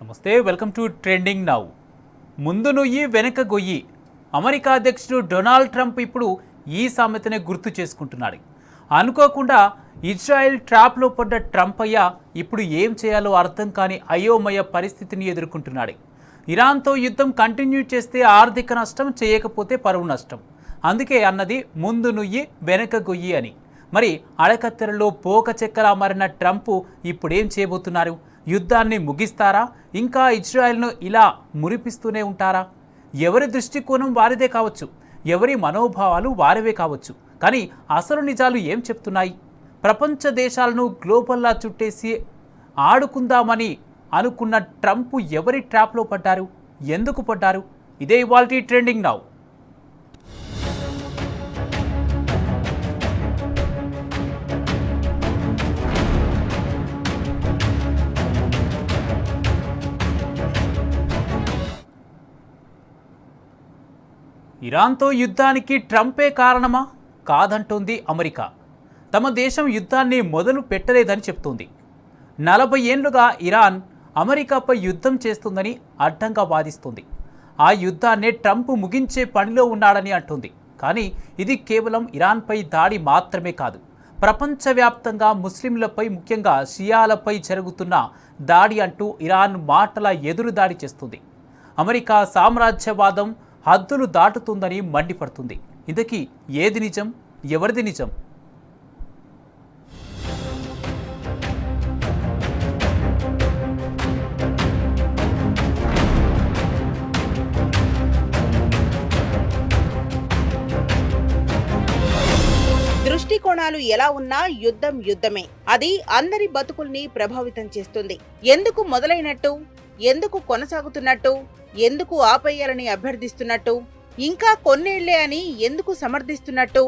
నమస్తే, welcome to trending now. ముందు నుయ్యి వెనక గొయ్యి. అమెరికా అధ్యక్షుడు డొనాల్డ్ ట్రంప్ ఇప్పుడు ఈ సామెతనే గుర్తు చేసుకుంటున్నాడు. అనుకోకుండా ఇజ్రాయెల్ ట్రాప్లో పడ్డ ట్రంప్ అయ్యా ఇప్పుడు ఏం చేయాలో అర్థం కాని అయోమయ పరిస్థితిని ఎదుర్కొంటున్నాడు. ఇరాన్తో యుద్ధం కంటిన్యూ చేస్తే ఆర్థిక నష్టం, చేయకపోతే పరువు నష్టం. అందుకే అన్నది ముందు నుయ్యి వెనక గొయ్యి అని. మరి అడకత్తెరలో పోక చెక్కలా మారిన ట్రంప్ ఇప్పుడేం చేయబోతున్నారు? యుద్ధాన్ని ముగిస్తారా? ఇంకా ఇజ్రాయెల్ను ఇలా మురిపిస్తూనే ఉంటారా? ఎవరి దృష్టికోణం వారిదే కావచ్చు, ఎవరి మనోభావాలు వారివే కావచ్చు, కానీ అసలు నిజాలు ఏం చెప్తున్నాయి? ప్రపంచ దేశాలను గ్లోబల్లా చుట్టేసి ఆడుకుందామని అనుకున్న ట్రంప్ ఎవరి ట్రాప్లో పడ్డారు? ఎందుకు పడ్డారు? ఇదే ఇవాల్టి ట్రెండింగ్ నౌ. ఇరాన్తో యుద్ధానికి ట్రంపే కారణమా? కాదంటోంది అమెరికా. తమ దేశం యుద్ధాన్ని మొదలు పెట్టలేదని చెప్తోంది. 40 ఏళ్లుగా ఇరాన్ అమెరికాపై యుద్ధం చేస్తుందని అడ్డంగా వాదిస్తుంది. ఆ యుద్ధాన్నే ట్రంప్ ముగించే పనిలో ఉన్నాడని అంటుంది. కానీ ఇది కేవలం ఇరాన్పై దాడి మాత్రమే కాదు, ప్రపంచవ్యాప్తంగా ముస్లింలపై, ముఖ్యంగా షియాలపై జరుగుతున్న దాడి అంటూ ఇరాన్ మాటల ఎదురుదాడి చేస్తుంది. అమెరికా సామ్రాజ్యవాదం హద్దులు దాటుతుందని మండిపడుతుంది. ఇంతకీ ఏది నిజం, ఎవరిది నిజం? దృష్టికోణాలు ఎలా ఉన్నా యుద్ధం యుద్ధమే. అది అందరి బతుకుల్ని ప్రభావితం చేస్తుంది. ఎందుకు మొదలైనట్టు, ఎందుకు కొనసాగుతున్నట్టు, ఎందుకు ఆపేయాలని అభ్యర్థిస్తున్నట్టు, ఇంకా కొన్నేళ్లే అని ఎందుకు సమర్థిస్తున్నట్టు,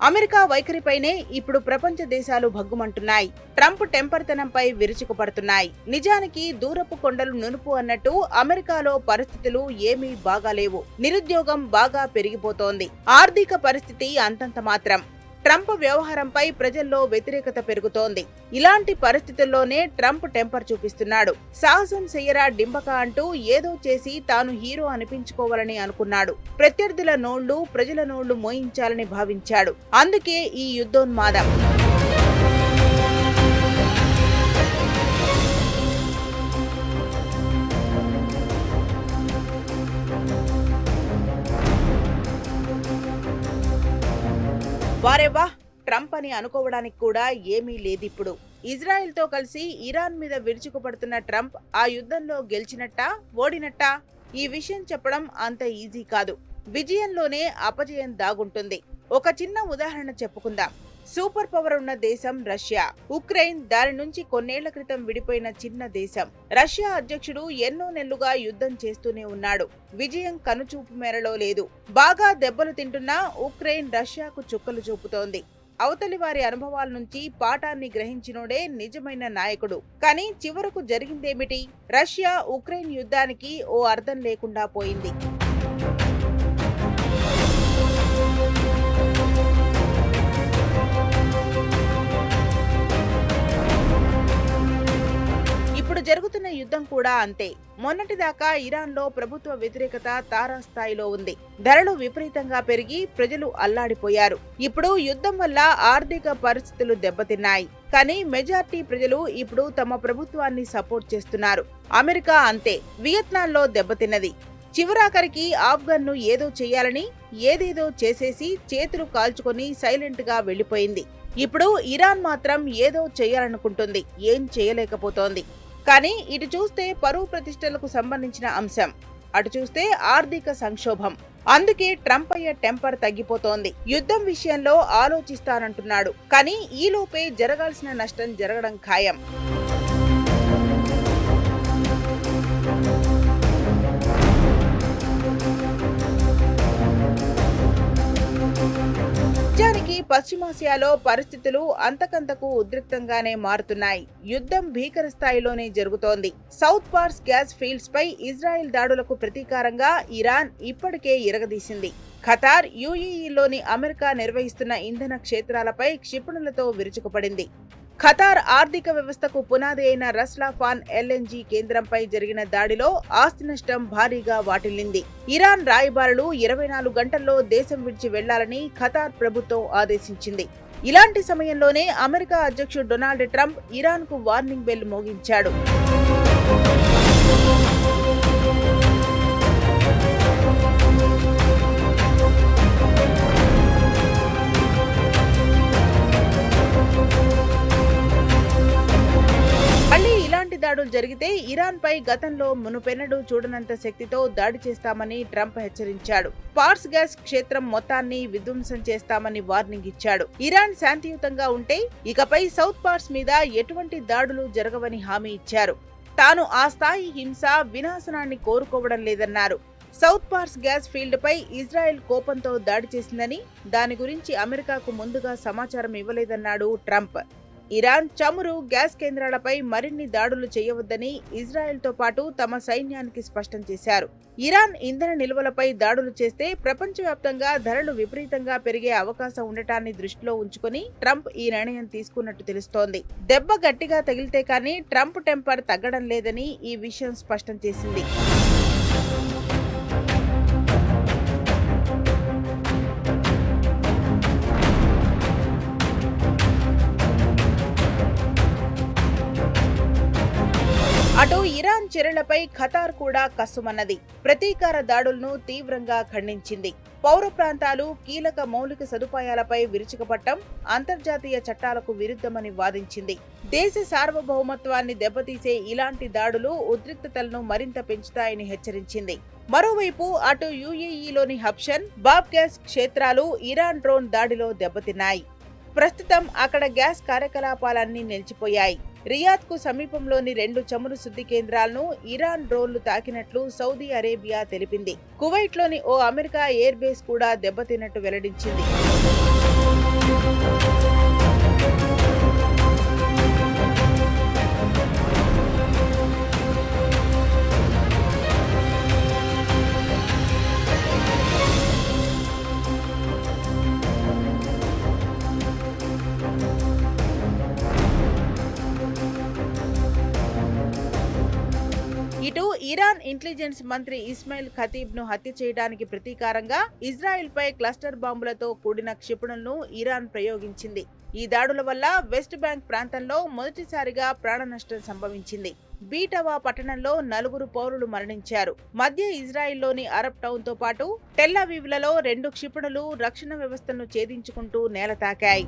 అమెరికా వైఖరిపైనే ఇప్పుడు ప్రపంచ దేశాలు భగ్గుమంటున్నాయి. ట్రంప్ టెంపర్తనంపై విరుచుకుపడుతున్నాయి. నిజానికి దూరపు కొండలు నునుపు అన్నట్టు అమెరికాలో పరిస్థితులు ఏమీ బాగాలేవు. నిరుద్యోగం బాగా పెరిగిపోతోంది. ఆర్థిక పరిస్థితి అంతంత మాత్రం. ట్రంప్ వ్యవహారంపై ప్రజల్లో వ్యతిరేకత పెరుగుతోంది. ఇలాంటి పరిస్థితుల్లోనే ట్రంప్ టెంపర్ చూపిస్తున్నాడు. సాహసం చెయ్యరా డింబక అంటూ ఏదో చేసి తాను హీరో అనిపించుకోవాలని అనుకున్నాడు. ప్రత్యర్థుల నోళ్లు, ప్రజల నోళ్లు మోయించాలని భావించాడు. అందుకే ఈ యుద్ధోన్మాదం. వారేవా, ట్రంప్ అని అనుకోవడానికి కూడా ఏమీ లేదిప్పుడు. ఇజ్రాయెల్తో కలిసి ఇరాన్ మీద విరుచుకుపడుతున్న ట్రంప్ ఆ యుద్ధంలో గెలిచినట్టా, ఓడినట్టా? ఈ విషయం చెప్పడం అంత ఈజీ కాదు. విజయంలోనే అపజయం దాగుంటుంది. ఒక చిన్న ఉదాహరణ చెప్పుకుందాం. సూపర్ పవర్ ఉన్న దేశం రష్యా. ఉక్రెయిన్ దాని నుంచి కొన్నేళ్ల క్రితం విడిపోయిన చిన్న దేశం. రష్యా అధ్యక్షుడు ఎన్నో నెలలుగా యుద్ధం చేస్తూనే ఉన్నాడు. విజయం కనుచూపు మేరలో లేదు. బాగా దెబ్బలు తింటున్నా ఉక్రెయిన్ రష్యాకు చుక్కలు చూపుతోంది. అవతలి వారి అనుభవాల నుంచి పాఠాన్ని గ్రహించినోడే నిజమైన నాయకుడు. కానీ చివరకు జరిగిందేమిటి? రష్యా ఉక్రెయిన్ యుద్ధానికి ఓ అర్థం లేకుండా పోయింది. ఇప్పుడు జరుగుతున్న యుద్ధం కూడా అంతే. మొన్నటిదాకా ఇరాన్లో ప్రభుత్వ వ్యతిరేకత తారాస్థాయిలో ఉంది. ధరలు విపరీతంగా పెరిగి ప్రజలు అల్లాడిపోయారు. ఇప్పుడు యుద్ధం వల్ల ఆర్థిక పరిస్థితులు దెబ్బతిన్నాయి. కానీ మెజార్టీ ప్రజలు ఇప్పుడు తమ ప్రభుత్వాన్ని సపోర్ట్ చేస్తున్నారు. అమెరికా అంతే, వియత్నాంలో దెబ్బతిన్నది. చివరాఖరికి ఆఫ్ఘన్ను ఏదో చెయ్యాలని ఏదేదో చేసేసి చేతులు కాల్చుకొని సైలెంట్ గా వెళ్లిపోయింది. ఇప్పుడు ఇరాన్ మాత్రం ఏదో చేయాలనుకుంటుంది, ఏం చేయలేకపోతోంది. కానీ ఇటు చూస్తే పరువు ప్రతిష్టలకు సంబంధించిన అంశం, అటు చూస్తే ఆర్థిక సంక్షోభం. అందుకే ట్రంప్ అయ్యే టెంపర్ తగ్గిపోతోంది. యుద్ధం విషయంలో ఆలోచిస్తానంటున్నాడు. కానీ ఈలోపే జరగాల్సిన నష్టం జరగడం ఖాయం. నిజానికి పశ్చిమాసియాలో పరిస్థితులు అంతకంతకు ఉద్రిక్తంగానే మారుతున్నాయి. యుద్ధం భీకర స్థాయిలోనే జరుగుతోంది. సౌత్ పార్స్ గ్యాస్ ఫీల్డ్స్ పై ఇజ్రాయెల్ దాడులకు ప్రతీకారంగా ఇరాన్ ఇప్పటికే ఇరగదీసింది. ఖతార్, యుఏఈలోని అమెరికా నిర్వహిస్తున్న ఇంధన క్షేత్రాలపై క్షిపణులతో విరుచుకుపడింది. ఖతార్ ఆర్థిక వ్యవస్థకు పునాది అయిన రస్ లాఫాన్ ఎల్ఎన్జీ కేంద్రంపై జరిగిన దాడిలో ఆస్తి నష్టం భారీగా వాటిల్లింది. ఇరాన్ రాయబారులు 24 గంటల్లో దేశం విడిచి వెళ్లాలని ఖతార్ ప్రభుత్వం ఆదేశించింది. ఇలాంటి సమయంలోనే అమెరికా అధ్యక్షుడు డొనాల్డ్ ట్రంప్ ఇరాన్కు వార్నింగ్ బెల్ మోగించాడు. దాడులు జరిగితే ఇరాన్ పై గతంలో మునుపెన్నడూ చూడనంత శక్తితో దాడి చేస్తామని ట్రంప్ హెచ్చరించాడు. పార్స్ గ్యాస్ క్షేత్రం మొత్తాన్ని విధ్వంసం చేస్తామని వార్నింగ్ ఇచ్చాడు. ఇరాన్ శాంతియుతంగా ఉంటే ఇకపై సౌత్ పార్స్ మీద ఎటువంటి దాడులు జరగవని హామీ ఇచ్చారు. తాను ఆ స్థాయి హింస వినాశనాన్ని కోరుకోవడం లేదన్నారు. సౌత్ పార్స్ గ్యాస్ ఫీల్డ్ పై ఇజ్రాయెల్ కోపంతో దాడి చేసిందని, దాని గురించి అమెరికాకు ముందుగా సమాచారం ఇవ్వలేదన్నాడు ట్రంప్. ఇరాన్ చమురు, గ్యాస్ కేంద్రాలపై మరిన్ని దాడులు చేయవద్దని ఇజ్రాయెల్తో పాటు తమ సైన్యానికి స్పష్టం చేశారు. ఇరాన్ ఇంధన నిల్వలపై దాడులు చేస్తే ప్రపంచవ్యాప్తంగా ధరలు విపరీతంగా పెరిగే అవకాశం ఉండటాన్ని దృష్టిలో ఉంచుకుని ట్రంప్ ఈ నిర్ణయం తీసుకున్నట్టు తెలుస్తోంది. దెబ్బ గట్టిగా తగిలితే కానీ ట్రంప్ టెంపర్ తగ్గడం లేదని ఈ విషయం స్పష్టం చేసింది. అటు ఇరాన్ చర్యలపై ఖతార్ కూడా కస్సుమన్నది. ప్రతీకార దాడులను తీవ్రంగా ఖండించింది. పౌర ప్రాంతాలు, కీలక మౌలిక సదుపాయాలపై విరుచుకుపట్టం అంతర్జాతీయ చట్టాలకు విరుద్ధమని వాదించింది. దేశ సార్వభౌమత్వాన్ని దెబ్బతీసే ఇలాంటి దాడులు ఉద్రిక్తతలను మరింత పెంచుతాయని హెచ్చరించింది. మరోవైపు అటు యుఏఈలోని హబ్షన్, బాబ్ గ్యాస్ క్షేత్రాలు ఇరాన్ డ్రోన్ దాడిలో దెబ్బతిన్నాయి. ప్రస్తుతం అక్కడ గ్యాస్ కార్యకలాపాలన్నీ నిలిచిపోయాయి. రియాద్ కు సమీపంలోని 2 చమురు శుద్ధి కేంద్రాలను ఇరాన్ డ్రోన్లు తాకినట్లు సౌదీ అరేబియా తెలిపింది. కువైట్లోని ఓ అమెరికా ఎయిర్ బేస్ కూడా దెబ్బతిన్నట్టు వెల్లడించింది. ఇటు ఇరాన్ ఇంటెలిజెన్స్ మంత్రి ఇస్మాయిల్ ఖతీబ్ ను హత్య చేయడానికి ప్రతీకారంగా ఇజ్రాయెల్ పై క్లస్టర్ బాంబులతో కూడిన క్షిపణులను ఇరాన్ ప్రయోగించింది. ఈ దాడుల వల్ల వెస్ట్ బ్యాంక్ ప్రాంతంలో మొదటిసారిగా ప్రాణ నష్టం సంభవించింది. బీటవా పట్టణంలో 4 పౌరులు మరణించారు. మధ్య ఇజ్రాయెల్లోని అరబ్ టౌన్ తో పాటు టెల్ అవీవ్లలో 2 క్షిపణులు రక్షణ వ్యవస్థను ఛేదించుకుంటూ నేలతాకాయి.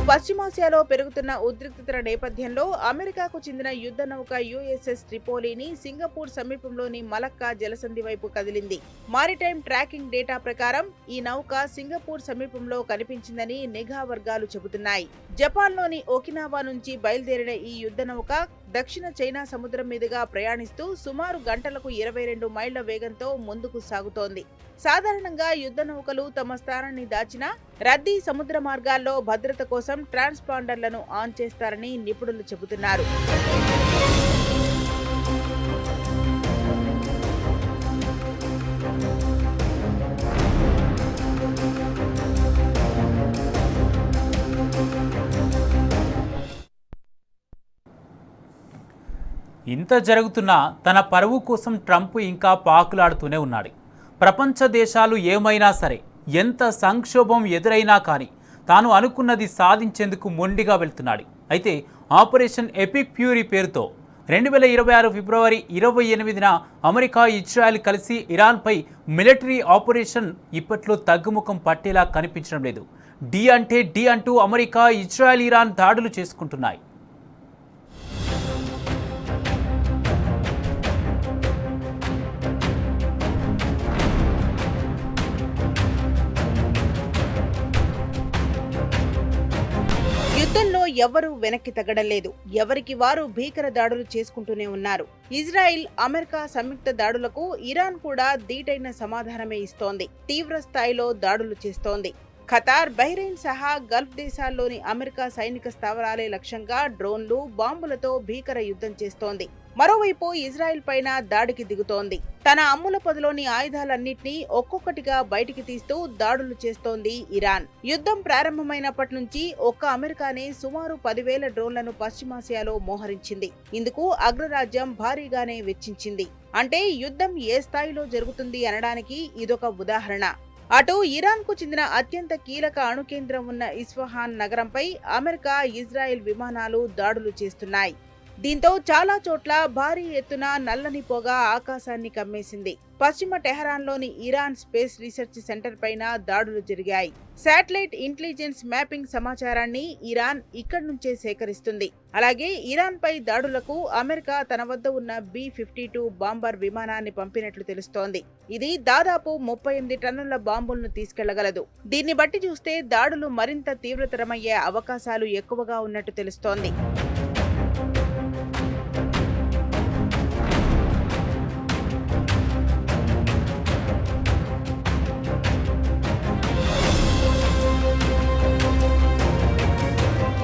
పశ్చిమాసియాలో పెరుగుతున్న ఉద్రిక్తతల నేపథ్యంలో అమెరికాకు చెందిన యుద్ధ నౌక యుఎస్ఎస్ ట్రిపోలీని సింగపూర్ సమీపంలోని మలక్కా జలసంధి వైపు కదిలింది. మారిటైమ్ ట్రాకింగ్ డేటా ప్రకారం ఈ నౌక సింగపూర్ సమీపంలో కనిపించిందని నిఘా వర్గాలు చెబుతున్నాయి. జపాన్లోని ఒకినావా నుంచి బయలుదేరిన ఈ యుద్ధ నౌక దక్షిణ చైనా సముద్రం మీదుగా ప్రయాణిస్తూ సుమారు గంటలకు 22 మైళ్ల వేగంతో ముందుకు సాగుతోంది. సాధారణంగా యుద్ధ నౌకలు తమ స్థానాన్ని దాచినా రద్దీ సముద్ర మార్గాల్లో భద్రత కోసం ట్రాన్స్పాండర్లను ఆన్ చేస్తారని నిపుణులు చెబుతున్నారు. ఇంత జరుగుతున్నా తన పరువు కోసం ట్రంప్ ఇంకా పాకులాడుతూనే ఉన్నాడు. ప్రపంచ దేశాలు ఏమైనా సరే, ఎంత సంక్షోభం ఎదురైనా కానీ తాను అనుకున్నది సాధించేందుకు మొండిగా వెళ్తున్నాడు. అయితే ఆపరేషన్ ఎపిక్ ఫ్యూరీ పేరుతో 2026 ఫిబ్రవరి 28న అమెరికా, ఇజ్రాయెల్ కలిసి ఇరాన్పై మిలిటరీ ఆపరేషన్ ఇప్పట్లో తగ్గుముఖం పట్టేలా కనిపించడం లేదు. డి అంటే డి అంటూ అమెరికా, ఇజ్రాయెల్, ఇరాన్ దాడులు చేసుకుంటున్నాయి. యుద్ధంలో ఎవరూ వెనక్కి తగ్గడం లేదు. ఎవరికి వారు భీకర దాడులు చేసుకుంటూనే ఉన్నారు. ఇజ్రాయిల్, అమెరికా సంయుక్త దాడులకు ఇరాన్ కూడా ధీటైన సమాధానమే ఇస్తోంది. తీవ్ర స్థాయిలో దాడులు చేస్తోంది. ఖతార్, బహ్రెయిన్ సహా గల్ఫ్ దేశాల్లోని అమెరికా సైనిక స్థావరాలే లక్ష్యంగా డ్రోన్లు, బాంబులతో భీకర యుద్ధం చేస్తోంది. మరోవైపు ఇజ్రాయెల్ పైన దాడికి దిగుతోంది. తన అమ్ముల పొదిలోని ఆయుధాలన్నింటినీ ఒక్కొక్కటిగా బయటికి తీస్తూ దాడులు చేస్తోంది ఇరాన్. యుద్ధం ప్రారంభమైనప్పటి నుంచి ఒక్క అమెరికానే సుమారు 10,000 డ్రోన్లను పశ్చిమాసియాలో మోహరించింది. ఇందుకు అగ్రరాజ్యం భారీగానే వెచ్చించింది. అంటే యుద్ధం ఏ స్థాయిలో జరుగుతుంది అనడానికి ఇదొక ఉదాహరణ. అటు ఇరాన్కు చెందిన అత్యంత కీలక అణుకేంద్రం ఉన్న ఇస్ఫహాన్ నగరంపై అమెరికా, ఇజ్రాయెల్ విమానాలు దాడులు చేస్తున్నాయి. దీంతో చాలా చోట్ల భారీ ఎత్తున నల్లని పొగ ఆకాశాన్ని కమ్మేసింది. పశ్చిమ టెహరాన్లోని ఇరాన్ స్పేస్ రీసెర్చ్ సెంటర్ పైన దాడులు జరిగాయి. శాటిలైట్ ఇంటెలిజెన్స్ మ్యాపింగ్ సమాచారాన్ని ఇరాన్ ఇక్కడి నుంచే సేకరిస్తుంది. అలాగే ఇరాన్ పై దాడులకు అమెరికా తన వద్ద ఉన్న B-52 బాంబర్ విమానాన్ని పంపినట్లు తెలుస్తోంది. ఇది దాదాపు 38 టన్నుల బాంబులను తీసుకెళ్లగలదు. దీన్ని బట్టి చూస్తే దాడులు మరింత తీవ్రతరమయ్యే అవకాశాలు ఎక్కువగా ఉన్నట్టు తెలుస్తోంది.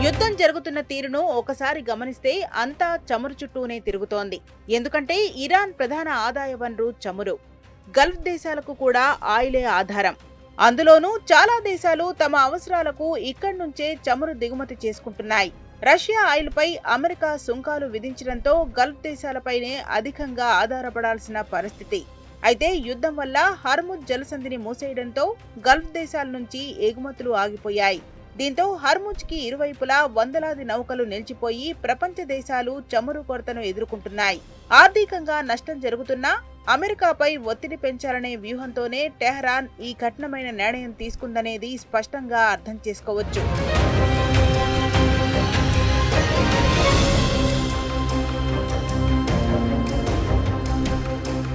యుద్ధం జరుగుతున్న తీరును ఒకసారి గమనిస్తే అంతా చమురు చుట్టూనే తిరుగుతోంది. ఎందుకంటే ఇరాన్ ప్రధాన ఆదాయ వనరు చమురు. గల్ఫ్ దేశాలకు కూడా ఆయిలే ఆధారం. అందులోనూ చాలా దేశాలు తమ అవసరాలకు ఇక్కడి నుంచే చమురు దిగుమతి చేసుకుంటున్నాయి. రష్యా ఆయిల్పై అమెరికా సుంకాలు విధించడంతో గల్ఫ్ దేశాలపైనే అధికంగా ఆధారపడాల్సిన పరిస్థితి. అయితే యుద్ధం వల్ల హర్ముజ్ జలసంధిని మూసేయడంతో గల్ఫ్ దేశాల నుంచి ఎగుమతులు ఆగిపోయాయి. దీంతో హర్ముజ్ కి ఇరువైపులా వందలాది నౌకలు నిలిచిపోయి ప్రపంచ దేశాలు చమురు కొరతను ఎదుర్కొంటున్నాయి. ఆర్థికంగా నష్టం జరుగుతున్నా అమెరికాపై ఒత్తిడి పెంచాలనే వ్యూహంతోనే టెహరాన్ ఈ కఠినమైన నిర్ణయం తీసుకుందనేది స్పష్టంగా అర్థం చేసుకోవచ్చు.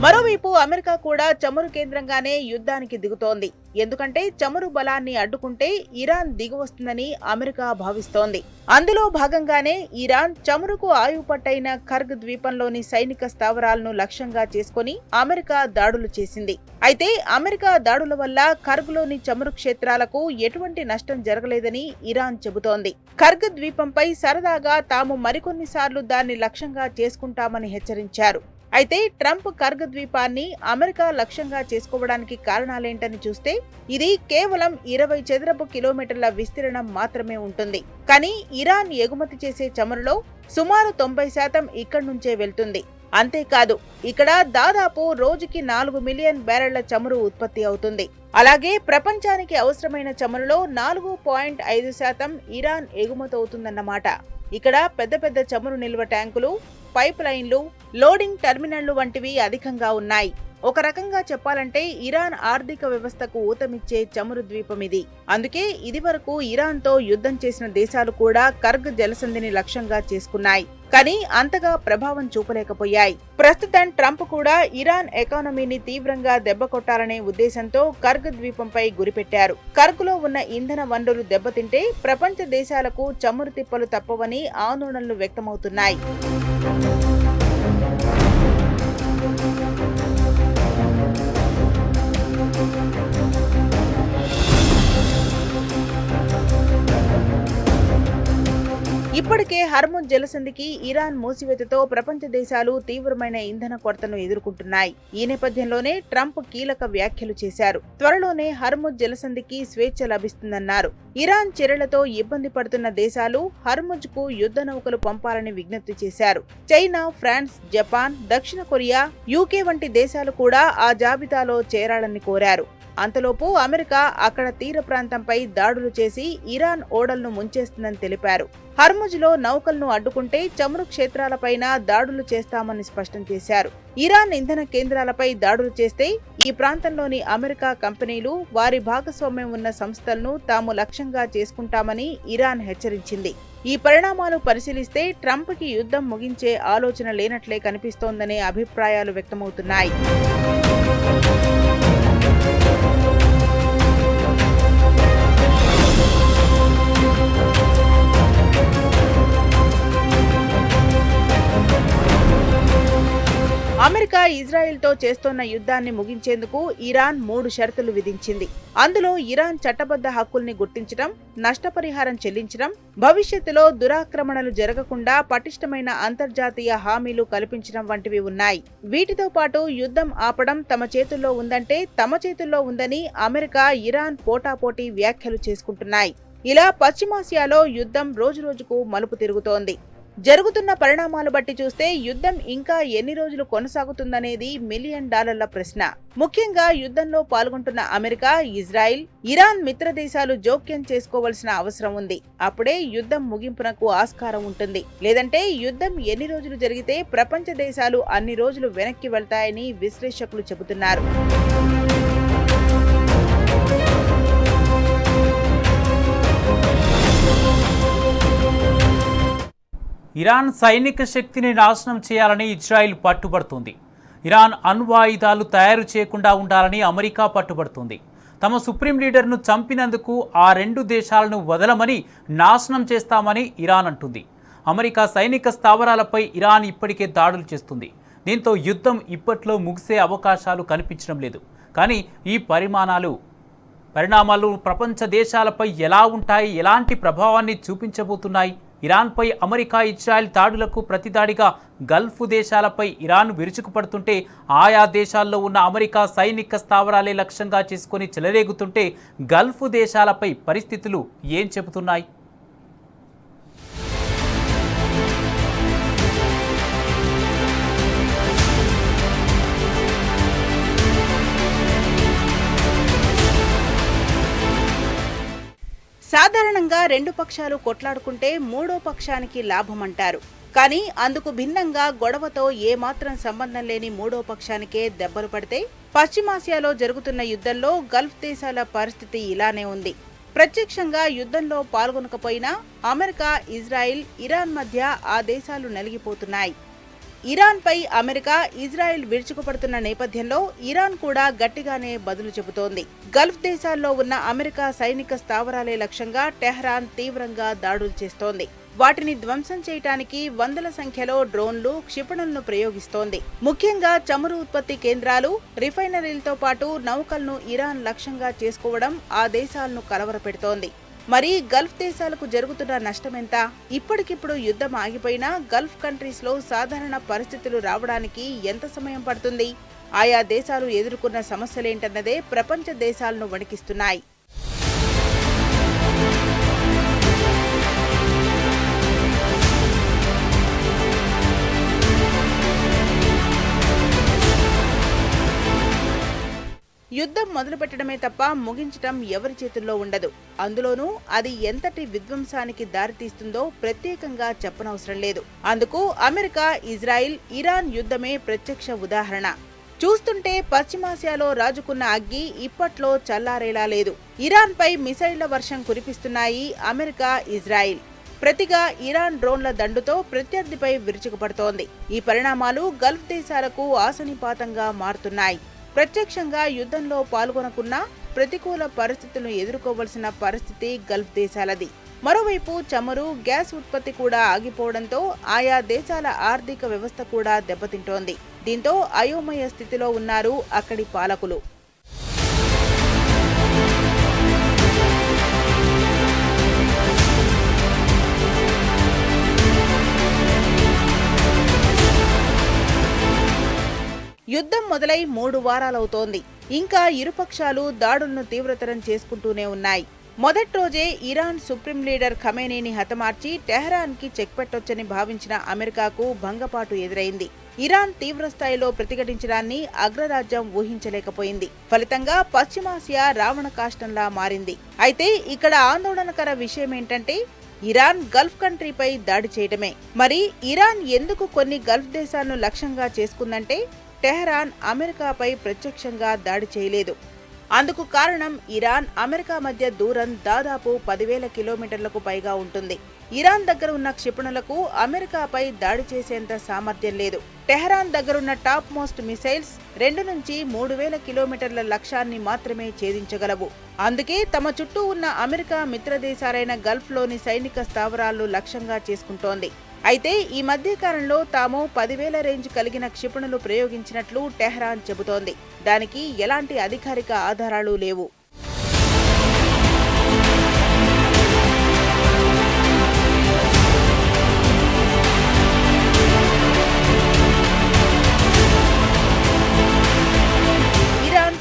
మరోవైపు అమెరికా కూడా చమురు కేంద్రంగానే యుద్ధానికి దిగుతోంది. ఎందుకంటే చమురు బలాన్ని అడ్డుకుంటే ఇరాన్ దిగువస్తుందని అమెరికా భావిస్తోంది. అందులో భాగంగానే ఇరాన్ చమురుకు ఆయువుపట్టైన ఖర్గ్ ద్వీపంలోని సైనిక స్థావరాలను లక్ష్యంగా చేసుకుని అమెరికా దాడులు చేసింది. అయితే అమెరికా దాడుల వల్ల ఖర్గ్లోని చమురు క్షేత్రాలకు ఎటువంటి నష్టం జరగలేదని ఇరాన్ చెబుతోంది. ఖర్గ్ ద్వీపంపై సరదాగా తాము మరికొన్నిసార్లు దాన్ని లక్ష్యంగా చేసుకుంటామని హెచ్చరించారు. అయితే ట్రంప్ ఖర్గ్ ద్వీపాన్ని అమెరికా లక్ష్యంగా చేసుకోవడానికి కారణాలేంటని చూస్తే ఇది కేవలం 20 చదరపు కిలోమీటర్ల విస్తీర్ణం మాత్రమే ఉంటుంది. కానీ ఇరాన్ ఎగుమతి చేసే చమురులో సుమారు 90% ఇక్కడి నుంచే వెళ్తుంది. అంతేకాదు ఇక్కడ దాదాపు రోజుకి 4 మిలియన్ బ్యారెళ్ల చమురు ఉత్పత్తి అవుతుంది. అలాగే ప్రపంచానికి అవసరమైన చమురులో 4.5% ఇరాన్ ఎగుమతి అవుతుందన్నమాట. ఇక్కడ పెద్ద పెద్ద చమురు నిల్వ ట్యాంకులు, పైప్ లైన్లు, లోడింగ్ టెర్మినళ్లు వంటివి అధికంగా ఉన్నాయి. ఒక రకంగా చెప్పాలంటే ఇరాన్ ఆర్థిక వ్యవస్థకు ఊతమిచ్చే చమురు ద్వీపం ఇది. అందుకే ఇదివరకు ఇరాన్తో యుద్ధం చేసిన దేశాలు కూడా ఖర్గ్ జలసంధిని లక్ష్యంగా చేసుకున్నాయి. కానీ అంతగా ప్రభావం చూపలేకపోయాయి. ప్రస్తుతం ట్రంప్ కూడా ఇరాన్ ఎకానమీని తీవ్రంగా దెబ్బకొట్టాలనే ఉద్దేశంతో ఖర్గ్ ద్వీపంపై గురిపెట్టారు. ఖర్గ్లో ఉన్న ఇంధన వనరులు దెబ్బతింటే ప్రపంచ దేశాలకు చమురు తిప్పలు తప్పవని ఆందోళనలు వ్యక్తమవుతున్నాయి. ఇప్పటికే హర్ముజ్ జలసంధికి ఇరాన్ మూసివేతతో ప్రపంచ దేశాలు తీవ్రమైన ఇంధన కొరతను ఎదుర్కొంటున్నాయి. ఈ నేపథ్యంలోనే ట్రంప్ కీలక వ్యాఖ్యలు చేశారు. త్వరలోనే హర్ముజ్ జలసంధికి స్వేచ్ఛ లభిస్తుందన్నారు. ఇరాన్ చర్యలతో ఇబ్బంది పడుతున్న దేశాలు హర్ముజ్ కు యుద్ధ నౌకలు పంపాలని విజ్ఞప్తి చేశారు. చైనా, ఫ్రాన్స్, జపాన్, దక్షిణ కొరియా, యూకే వంటి దేశాలు కూడా ఆ జాబితాలో చేరాలని కోరారు. అంతలోపు అమెరికా అక్కడ తీర ప్రాంతంపై దాడులు చేసి ఇరాన్ ఓడలను ముంచేస్తుందని తెలిపారు. హర్ముజ్లో నౌకలను అడ్డుకుంటే చమురు క్షేత్రాలపైన దాడులు చేస్తామని స్పష్టం చేశారు. ఇరాన్ ఇంధన కేంద్రాలపై దాడులు చేస్తే ఈ ప్రాంతంలోని అమెరికా కంపెనీలు, వారి భాగస్వామ్యం ఉన్న సంస్థలను తాము లక్ష్యంగా చేసుకుంటామని ఇరాన్ హెచ్చరించింది. ఈ పరిణామాలు పరిశీలిస్తే ట్రంప్కి యుద్ధం ముగించే ఆలోచన లేనట్లే కనిపిస్తోందనే అభిప్రాయాలు వ్యక్తమవుతున్నాయి. అమెరికా ఇజ్రాయెల్తో చేస్తోన్న యుద్ధాన్ని ముగించేందుకు ఇరాన్ 3 షరతులు విధించింది. అందులో ఇరాన్ చట్టబద్ధ హక్కుల్ని గుర్తించడం, నష్టపరిహారం చెల్లించడం, భవిష్యత్తులో దురాక్రమణలు జరగకుండా పటిష్టమైన అంతర్జాతీయ హామీలు కల్పించడం వంటివి ఉన్నాయి. వీటితో పాటు యుద్ధం ఆపడం తమ చేతుల్లో ఉందంటే తమ చేతుల్లో ఉందని అమెరికా, ఇరాన్ పోటాపోటీ వ్యాఖ్యలు చేసుకుంటున్నాయి. ఇలా పశ్చిమాసియాలో యుద్ధం రోజురోజుకు మలుపు తిరుగుతోంది. జరుగుతున్న పరిణామాలు బట్టి చూస్తే యుద్ధం ఇంకా ఎన్ని రోజులు కొనసాగుతుందనేది $1 మిలియన్ ప్రశ్న. ముఖ్యంగా యుద్ధంలో పాల్గొంటున్న అమెరికా, ఇజ్రాయిల్, ఇరాన్ మిత్ర దేశాలు జోక్యం చేసుకోవాల్సిన అవసరం ఉంది. అప్పుడే యుద్ధం ముగింపునకు ఆస్కారం ఉంటుంది. లేదంటే యుద్ధం ఎన్ని రోజులు జరిగితే ప్రపంచ దేశాలు అన్ని రోజులు వెనక్కి వెళ్తాయని విశ్లేషకులు చెబుతున్నారు. ఇరాన్ సైనిక శక్తిని నాశనం చేయాలని ఇజ్రాయిల్ పట్టుబడుతుంది. ఇరాన్ అణ్వాయుధాలు తయారు చేయకుండా ఉండాలని అమెరికా పట్టుబడుతుంది. తమ సుప్రీం లీడర్ను చంపినందుకు ఆ 2 దేశాలను వదలమని, నాశనం చేస్తామని ఇరాన్ అంటుంది. అమెరికా సైనిక స్థావరాలపై ఇరాన్ ఇప్పటికే దాడులు చేస్తుంది. దీంతో యుద్ధం ఇప్పట్లో ముగిసే అవకాశాలు కనిపించడం లేదు. కానీ ఈ పరిణామాలు ప్రపంచ దేశాలపై ఎలా ఉంటాయి, ఎలాంటి ప్రభావాన్ని చూపించబోతున్నాయి? ఇరాన్పై అమెరికా, ఇజ్రాయెల్ దాడులకు ప్రతిదాడిగా గల్ఫ్ దేశాలపై ఇరాన్ విరుచుకుపడుతుంటే, ఆయా దేశాల్లో ఉన్న అమెరికా సైనిక స్థావరాలే లక్ష్యంగా చేసుకుని చెలరేగుతుంటే గల్ఫ్ దేశాలపై పరిస్థితులు ఏం చెబుతున్నాయి? సాధారణంగా 2 పక్షాలు కొట్లాడుకుంటే 3వ పక్షానికి లాభమంటారు. కానీ అందుకు భిన్నంగా గొడవతో ఏమాత్రం సంబంధం లేని 3వ పక్షానికే దెబ్బలు పడితే, పశ్చిమాసియాలో జరుగుతున్న యుద్ధంలో గల్ఫ్ దేశాల పరిస్థితి ఇలానే ఉంది. ప్రత్యక్షంగా యుద్ధంలో పాల్గొనకపోయినా అమెరికా, ఇజ్రాయిల్, ఇరాన్ మధ్య ఆ దేశాలు నలిగిపోతున్నాయి. ఇరాన్పై అమెరికా, ఇజ్రాయెల్ విరుచుకుపడుతున్న నేపథ్యంలో ఇరాన్ కూడా గట్టిగానే బదులు చెబుతోంది. గల్ఫ్ దేశాల్లో ఉన్న అమెరికా సైనిక స్థావరాలే లక్ష్యంగా టెహ్రాన్ తీవ్రంగా దాడులు చేస్తోంది. వాటిని ధ్వంసం చేయడానికి వందల సంఖ్యలో డ్రోన్లు, క్షిపణులను ప్రయోగిస్తోంది. ముఖ్యంగా చమురు ఉత్పత్తి కేంద్రాలు, రిఫైనరీలతో పాటు నౌకలను ఇరాన్ లక్ష్యంగా చేసుకోవడం ఆ దేశాలను కలవరపెడుతోంది. మరి గల్ఫ్ దేశాలకు జరుగుతున్న నష్టమెంత? ఇప్పటికిప్పుడు యుద్ధం ఆగిపోయినా గల్ఫ్ కంట్రీస్ లో సాధారణ పరిస్థితులు రావడానికి ఎంత సమయం పడుతుంది? ఆయా దేశాలు ఎదుర్కొన్న సమస్యలేంటన్నదే ప్రపంచ దేశాలను వణికిస్తున్నాయి. యుద్ధం మొదలుపెట్టడమే తప్ప ముగించటం ఎవరి చేతుల్లో ఉండదు. అందులోనూ అది ఎంతటి విధ్వంసానికి దారితీస్తుందో ప్రత్యేకంగా చెప్పనవసరం లేదు. అందుకు అమెరికా, ఇజ్రాయిల్, ఇరాన్ యుద్ధమే ప్రత్యక్ష ఉదాహరణ. చూస్తుంటే పశ్చిమాసియాలో రాజుకున్న అగ్గి ఇప్పట్లో చల్లారేలా లేదు. ఇరాన్పై మిసైళ్ల వర్షం కురిపిస్తున్నాయి అమెరికా, ఇజ్రాయిల్. ప్రతిగా ఇరాన్ డ్రోన్ల దండుతో ప్రత్యర్థిపై విరుచుకుపడుతోంది. ఈ పరిణామాలు గల్ఫ్ దేశాలకు ఆశనిపాతంగా మారుతున్నాయి. ప్రత్యక్షంగా యుద్ధంలో పాల్గొనకున్నా ప్రతికూల పరిస్థితులను ఎదుర్కోవలసిన పరిస్థితి గల్ఫ్ దేశాలది. మరోవైపు చమురు, గ్యాస్ ఉత్పత్తి కూడా ఆగిపోవడంతో ఆయా దేశాల ఆర్థిక వ్యవస్థ కూడా దెబ్బతింటోంది. దీంతో అయోమయ స్థితిలో ఉన్నారు అక్కడి పాలకులు. యుద్ధం మొదలై 3 వారాలవుతోంది. ఇంకా ఇరుపక్షాలు దాడులను తీవ్రతరం చేసుకుంటూనే ఉన్నాయి. మొదటి రోజే ఇరాన్ సుప్రీం లీడర్ ఖమేనీని హతమార్చి టెహ్రాన్కి చెక్ పెట్టొచ్చని భావించిన అమెరికాకు భంగపాటు ఎదురైంది. ఇరాన్ తీవ్రస్థాయిలో ప్రతిఘటించడాన్ని అగ్రరాజ్యం ఊహించలేకపోయింది. ఫలితంగా పశ్చిమాసియా రావణ కాష్టంలా మారింది. అయితే ఇక్కడ ఆందోళనకర విషయమేంటంటే ఇరాన్ గల్ఫ్ కంట్రీపై దాడి చేయడమే. మరి ఇరాన్ ఎందుకు కొన్ని గల్ఫ్ దేశాలను లక్ష్యంగా చేసుకుందంటే టెహ్రాన్ అమెరికాపై ప్రత్యక్షంగా దాడి చేయలేదు. అందుకు కారణం ఇరాన్, అమెరికా మధ్య దూరం దాదాపు 10,000 కిలోమీటర్లకు పైగా ఉంటుంది. ఇరాన్ దగ్గర ఉన్న క్షిపణులకు అమెరికాపై దాడి చేసేంత సామర్థ్యం లేదు. టెహ్రాన్ దగ్గరున్న టాప్ మోస్ట్ మిసైల్స్ 2 నుంచి 3,000 కిలోమీటర్ల లక్ష్యాన్ని మాత్రమే ఛేదించగలవు. అందుకే తమ చుట్టూ ఉన్న అమెరికా మిత్రదేశాలైన గల్ఫ్లోని సైనిక స్థావరాలను లక్ష్యంగా చేసుకుంటోంది. అయితే ఈ మధ్య కాలంలో తాము 10,000 రేంజ్ కలిగిన క్షిపణులు ప్రయోగించినట్లు టెహ్రాన్ చెబుతోంది. దానికి ఎలాంటి అధికారిక ఆధారాలు లేవు.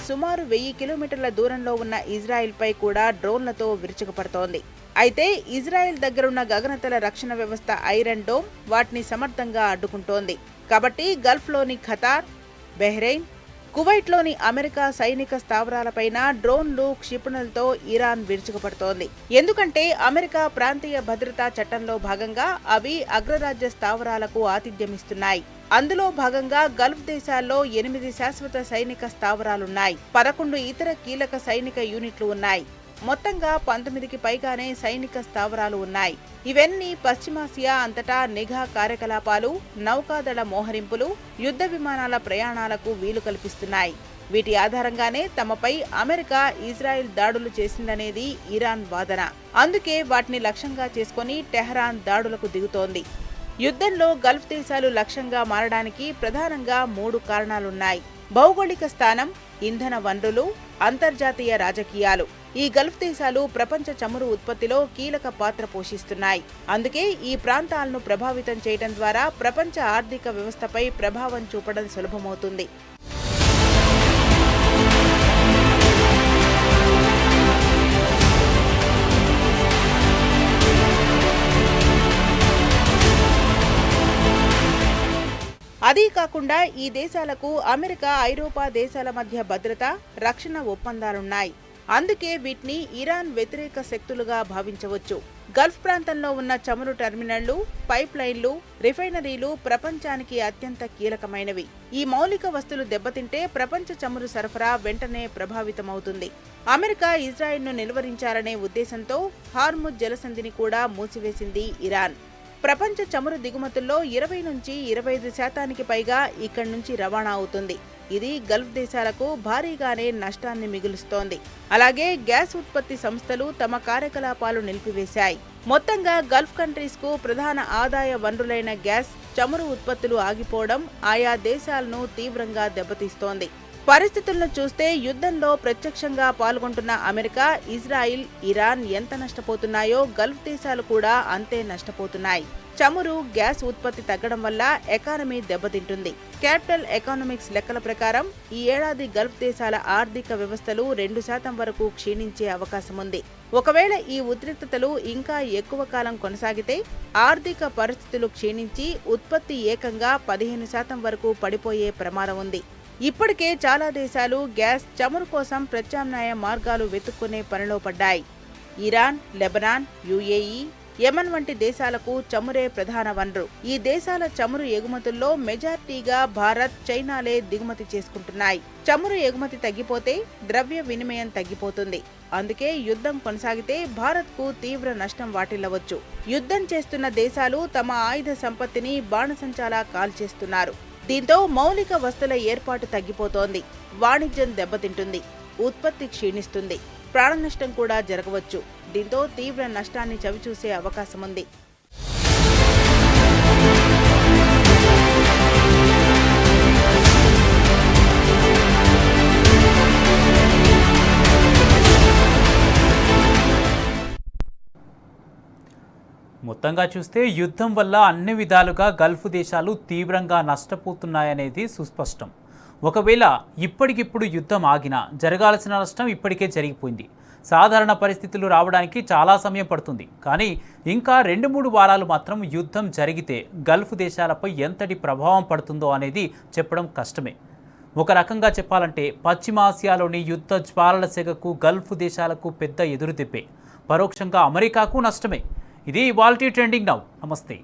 సుమారు 1000 కిలోమీటర్ల దూరంలో ఉన్న ఇజ్రాయెల్పై కూడా డ్రోన్లతో విరుచుకుపడుతోంది. అయితే ఇజ్రాయెల్ దగ్గరున్న గగనతల రక్షణ వ్యవస్థ ఐరన్ డోమ్ వాటిని సమర్థంగా అడ్డుకుంటోంది. కాబట్టి గల్ఫ్లోని ఖతార్, బెహ్రెయిన్, కువైట్లోని అమెరికా సైనిక స్థావరాలపైన డ్రోన్లు, క్షిపణులతో ఇరాన్ విరుచుకుపడుతోంది. ఎందుకంటే అమెరికా ప్రాంతీయ భద్రతా చట్టంలో భాగంగా అవి అగ్రరాజ్య స్థావరాలకు ఆతిథ్యమిస్తున్నాయి. అందులో భాగంగా గల్ఫ్ దేశాల్లో 8 శాశ్వత సైనిక స్థావరాలున్నాయి. 11 ఇతర కీలక సైనిక యూనిట్లు ఉన్నాయి. మొత్తంగా 19కి పైగానే సైనిక స్థావరాలు ఉన్నాయి. ఇవన్నీ పశ్చిమాసియా అంతటా నిఘా కార్యకలాపాలు, నౌకాదళ మోహరింపులు, యుద్ధ విమానాల ప్రయాణాలకు వీలు కల్పిస్తున్నాయి. వీటి ఆధారంగానే తమపై అమెరికా, ఇజ్రాయెల్ దాడులు చేసిందనేది ఇరాన్ వాదన. అందుకే వాటిని లక్ష్యంగా చేసుకుని టెహ్రాన్ దాడులకు దిగుతోంది. యుద్ధంలో గల్ఫ్ దేశాలు లక్ష్యంగా మారడానికి ప్రధానంగా 3 కారణాలున్నాయి. భౌగోళిక స్థానం, ఇంధన వనరులు, అంతర్జాతీయ రాజకీయాలు. ఈ గల్ఫ్ దేశాలు ప్రపంచ చమురు ఉత్పత్తిలో కీలక పాత్ర పోషిస్తున్నాయి. అందుకే ఈ ప్రాంతాలను ప్రభావితం చేయడం ద్వారా ప్రపంచ ఆర్థిక వ్యవస్థపై ప్రభావం చూపడం సులభమవుతుంది. అదీ కాకుండా ఈ దేశాలకు అమెరికా, ఐరోపా దేశాల మధ్య భద్రత, రక్షణ ఒప్పందాలున్నాయి. అందుకే వీటిని ఇరాన్ వ్యతిరేక శక్తులుగా భావించవచ్చు. గల్ఫ్ ప్రాంతంలో ఉన్న చమురు టెర్మినళ్లు, పైప్ లైన్లు, రిఫైనరీలు ప్రపంచానికి అత్యంత కీలకమైనవి. ఈ మౌలిక వస్తువులు దెబ్బతింటే ప్రపంచ చమురు సరఫరా వెంటనే ప్రభావితమవుతుంది. అమెరికా ఇజ్రాయెల్ను నిలువరించాలనే ఉద్దేశంతో హార్ముజ్ జలసంధిని కూడా మూసివేసింది ఇరాన్. ప్రపంచ చమురు దిగుమతుల్లో 20 నుంచి 25% పైగా ఇక్కడి నుంచి రవాణా అవుతుంది. ఇది గల్ఫ్ దేశాలకు భారీగానే నష్టాన్ని మిగులుస్తోంది. అలాగే గ్యాస్ ఉత్పత్తి సంస్థలు తమ కార్యకలాపాలు నిలిపివేశాయి. మొత్తంగా గల్ఫ్ కంట్రీస్ కు ప్రధాన ఆదాయ వనరులైన గ్యాస్, చమురు ఉత్పత్తులు ఆగిపోవడం ఆయా దేశాలను తీవ్రంగా దెబ్బతీస్తోంది. పరిస్థితులను చూస్తే యుద్ధంలో ప్రత్యక్షంగా పాల్గొంటున్న అమెరికా, ఇజ్రాయిల్, ఇరాన్ ఎంత నష్టపోతున్నాయో గల్ఫ్ దేశాలు కూడా అంతే నష్టపోతున్నాయి. చమురు, గ్యాస్ ఉత్పత్తి తగ్గడం వల్ల ఎకానమీ దెబ్బతింటుంది. క్యాపిటల్ ఎకనామిక్స్ లెక్కల ప్రకారం ఈ ఏడాది గల్ఫ్ దేశాల ఆర్థిక వ్యవస్థలు 2% వరకు క్షీణించే అవకాశముంది. ఒకవేళ ఈ ఉద్రిక్తతలు ఇంకా ఎక్కువ కాలం కొనసాగితే ఆర్థిక పరిస్థితులు క్షీణించి ఉత్పత్తి ఏకంగా 15% వరకు పడిపోయే ప్రమాదం ఉంది. ఇప్పటికే చాలా దేశాలు గ్యాస్, చమురు కోసం ప్రత్యామ్నాయ మార్గాలు వెతుక్కునే పనిలో పడ్డాయి. ఇరాన్, లెబనాన్, యుఏఈ, యెమెన్ వంటి దేశాలకు చమురే ప్రధాన వనరు. ఈ దేశాల చమురు ఎగుమతుల్లో మెజార్టీగా భారత్, చైనాలే దిగుమతి చేసుకుంటున్నాయి. చమురు ఎగుమతి తగ్గిపోతే ద్రవ్య వినిమయం తగ్గిపోతుంది. అందుకే యుద్ధం కొనసాగితే భారత్కు తీవ్ర నష్టం వాటిల్లవచ్చు. యుద్ధం చేస్తున్న దేశాలు తమ ఆయుధ సంపత్తిని బాణసంచాలా కాల్చేస్తున్నారు. దీంతో మౌలిక వస్తువుల ఏర్పాటు తగ్గిపోతోంది. వాణిజ్యం దెబ్బతింటుంది. ఉత్పత్తి క్షీణిస్తుంది. ప్రాణనష్టం కూడా జరగవచ్చు. దీంతో తీవ్ర నష్టాన్ని చవిచూసే అవకాశముంది. మొత్తంగా చూస్తే యుద్ధం వల్ల అన్ని విధాలుగా గల్ఫ్ దేశాలు తీవ్రంగా నష్టపోతున్నాయనేది సుస్పష్టం. ఒకవేళ ఇప్పటికిప్పుడు యుద్ధం ఆగినా జరగాల్సిన నష్టం ఇప్పటికే జరిగిపోయింది. సాధారణ పరిస్థితులు రావడానికి చాలా సమయం పడుతుంది. కానీ ఇంకా 2-3 వారాలు మాత్రం యుద్ధం జరిగితే గల్ఫ్ దేశాలపై ఎంతటి ప్రభావం పడుతుందో అనేది చెప్పడం కష్టమే. ఒక రకంగా చెప్పాలంటే పశ్చిమాసియాలోని యుద్ధ జ్వాలల సెగకు గల్ఫ్ దేశాలకు పెద్ద ఎదురుదెబ్బే. పరోక్షంగా అమెరికాకు నష్టమే. ఇది ఇవాల్టి ట్రెండింగ్ నౌ. నమస్తే.